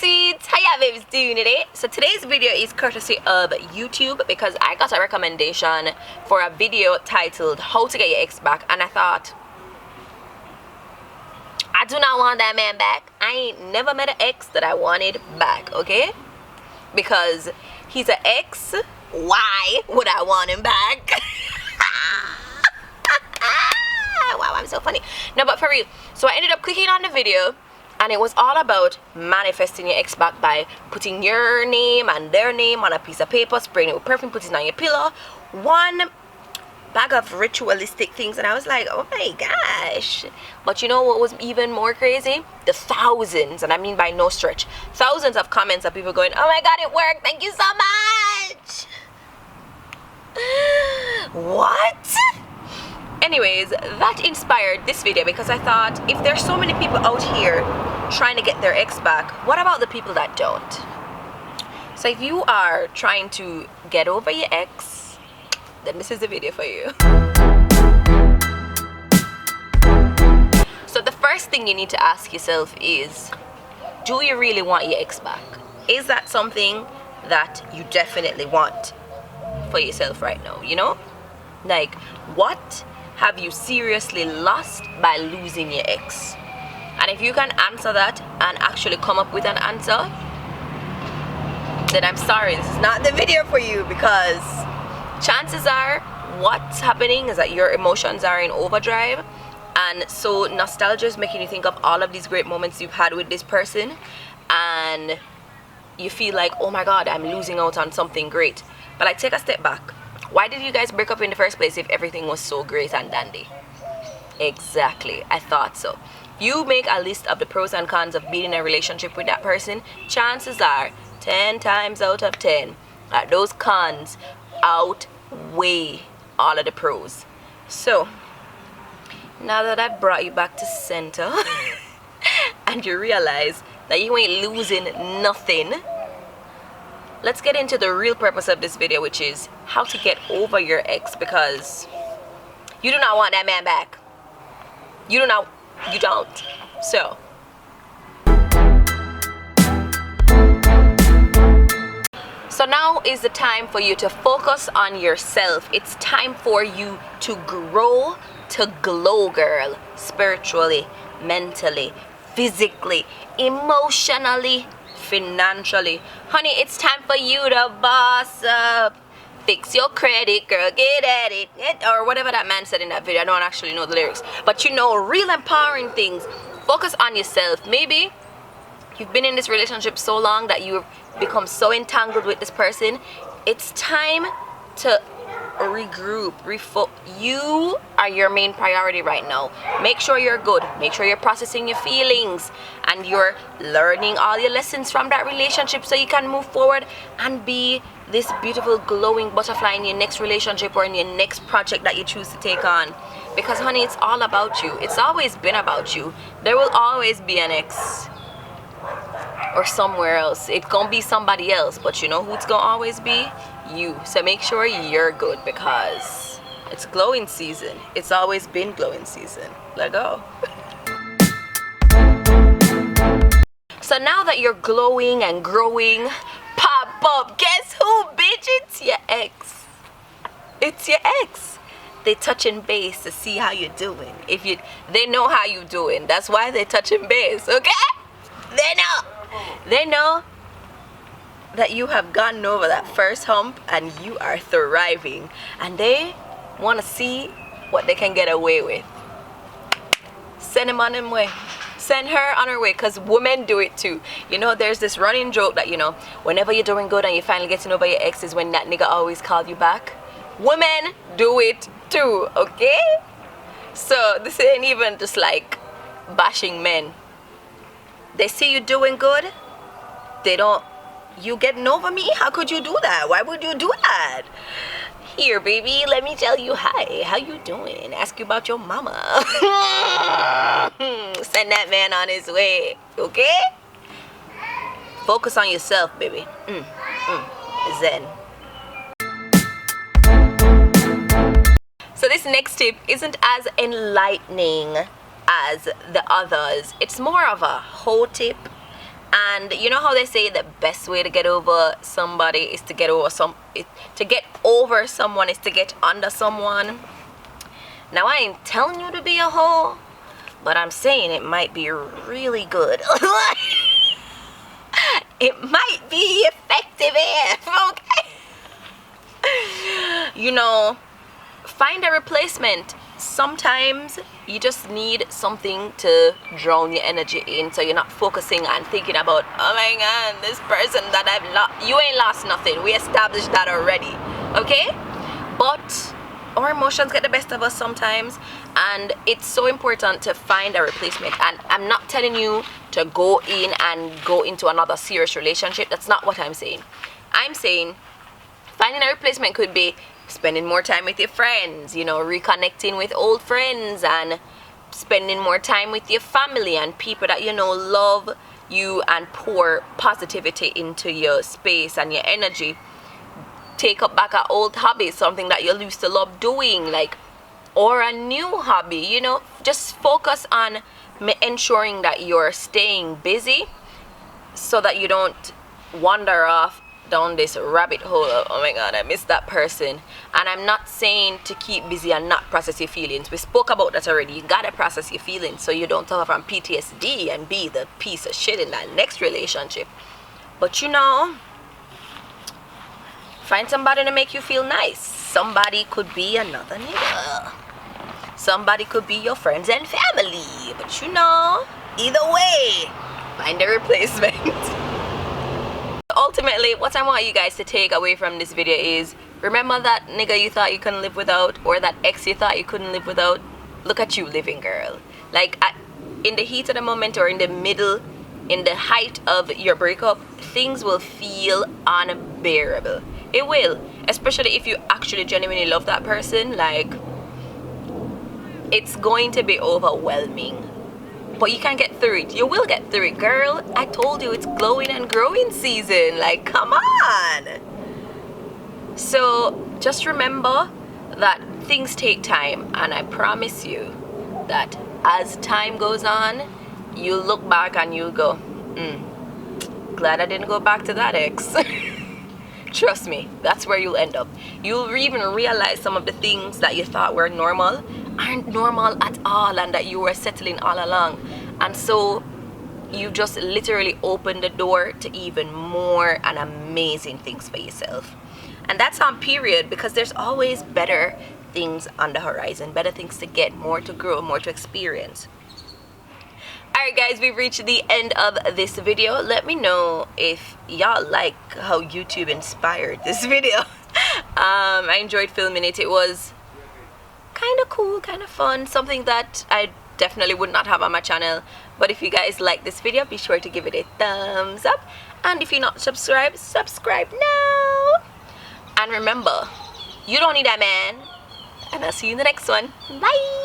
sweets, how y'all babies doing today? So today's video is courtesy of YouTube because I got a recommendation for a video titled how to get your ex back, and I thought, I do not want that man back. I ain't never met an ex that I wanted back, okay? Because he's an ex. Why would I want him back? Wow, I'm so funny. No, but for real. So I ended up clicking on the video, and it was all about manifesting your ex back by putting your name and their name on a piece of paper, spraying it with perfume, putting it on your pillow. One bag of ritualistic things, and I was like, oh my gosh. But you know what was even more crazy? The thousands, and I mean by no stretch, thousands of comments of people going, oh my god, it worked, thank you so much. What? Anyways, that inspired this video because I thought, if there's so many people out here trying to get their ex back, what about the people that don't? So if you are trying to get over your ex, then this is the video for you. So the first thing you need to ask yourself is, do you really want your ex back? Is that something that you definitely want for yourself right now, you know? Like, what have you seriously lost by losing your ex? And if you can answer that and actually come up with an answer, then I'm sorry, this is not the video for you, because chances are what's happening is that your emotions are in overdrive, and so nostalgia is making you think of all of these great moments you've had with this person, and you feel like, oh my god, I'm losing out on something great. But like, take a step back. Why did you guys break up in the first place if everything was so great and dandy? Exactly, I thought so. You make a list of the pros and cons of being in a relationship with that person, chances are 10 times out of 10 that those cons outweigh all of the pros. So now that I've brought you back to center and you realize that you ain't losing nothing, let's get into the real purpose of this video, which is how to get over your ex, because you do not want that man back. You don't. So now is the time for you to focus on yourself. It's time for you to grow, to glow, girl. Spiritually, mentally, physically, emotionally, financially. Honey, it's time for you to boss up. Fix your credit, girl, get at it. Or whatever that man said in that video. I don't actually know the lyrics, but you know, real empowering things. Focus on yourself. Maybe you've been in this relationship so long that you've become so entangled with this person. It's time to regroup, you are your main priority right now. Make sure you're good, make sure you're processing your feelings, and you're learning all your lessons from that relationship so you can move forward and be this beautiful glowing butterfly in your next relationship or in your next project that you choose to take on. Because honey, it's all about you. It's always been about you. There will always be an ex or somewhere else. It's gonna be somebody else, but you know who it's gonna always be? You. So make sure you're good, because it's glowing season. It's always been glowing season. Let go. So now that you're glowing and growing, pop up. Guess who, bitch? It's your ex. It's your ex. They touching base to see how you're doing. They know how you're doing. That's why they touching base, okay? They know that you have gotten over that first hump and you are thriving, and they want to see what they can get away with. Send him on his way. Send her on her way, because women do it too. You know, there's this running joke that, you know, whenever you're doing good and you're finally getting over your ex is when that nigga always calls you back. Women do it too, okay? So this ain't even just like bashing men. They see you doing good, you getting over me? How could you do that? Why would you do that? Here, baby, let me tell you hi. How you doing? Ask you about your mama. Send that man on his way, okay? Focus on yourself, baby. Zen. So this next tip isn't as enlightening as the others. It's more of a whole tip, And you know how they say the best way to get over somebody is to get over someone is to get under someone. Now I ain't telling you to be a hoe, but I'm saying it might be really good. It might be effective if, okay? You know, find a replacement. Sometimes you just need something to drown your energy in, so you're not focusing and thinking about, oh my god, this person that I've lost. You ain't lost nothing. We established that already, okay? But our emotions get the best of us sometimes, and it's so important to find a replacement. And I'm not telling you to go into another serious relationship. That's not what I'm saying. I'm saying finding a replacement could be spending more time with your friends, you know, reconnecting with old friends, and spending more time with your family and people that you know love you and pour positivity into your space and your energy. Take up back an old hobby, something that you used to love doing, like, or a new hobby, you know. Just focus on ensuring that you're staying busy so that you don't wander off down this rabbit hole of, oh my god, I miss that person. And I'm not saying to keep busy and not process your feelings. We spoke about that already. You gotta process your feelings so you don't suffer from PTSD and be the piece of shit in that next relationship. But you know, find somebody to make you feel nice. Somebody could be another nigga. Somebody could be your friends and family. But you know, either way, find a replacement. Ultimately, what I want you guys to take away from this video is, remember that nigga you thought you couldn't live without, or that ex you thought you couldn't live without? Look at you living, girl. Like, in the heat of the moment, or in the height of your breakup, things will feel unbearable. It will, especially if you actually genuinely love that person. Like, it's going to be overwhelming. But you can get through it. You will get through it, girl. I told you, it's glowing and growing season. Like, come on. So just remember that things take time, and I promise you that as time goes on, you'll look back and you'll go, glad I didn't go back to that ex. Trust me, that's where you'll end up. You'll even realize some of the things that you thought were normal aren't normal at all, and that you were settling all along. And so you just literally opened the door to even more and amazing things for yourself. And that's on period, because there's always better things on the horizon, better things to get, more to grow, more to experience. Alright guys, we've reached the end of this video. Let me know if y'all like how YouTube inspired this video. I enjoyed filming it. It was kind of cool, kind of fun, something that I definitely would not have on my channel. But if you guys like this video, be sure to give it a thumbs up, and if you're not subscribed, subscribe now. And remember, you don't need a man. And I'll see you in the next one. Bye.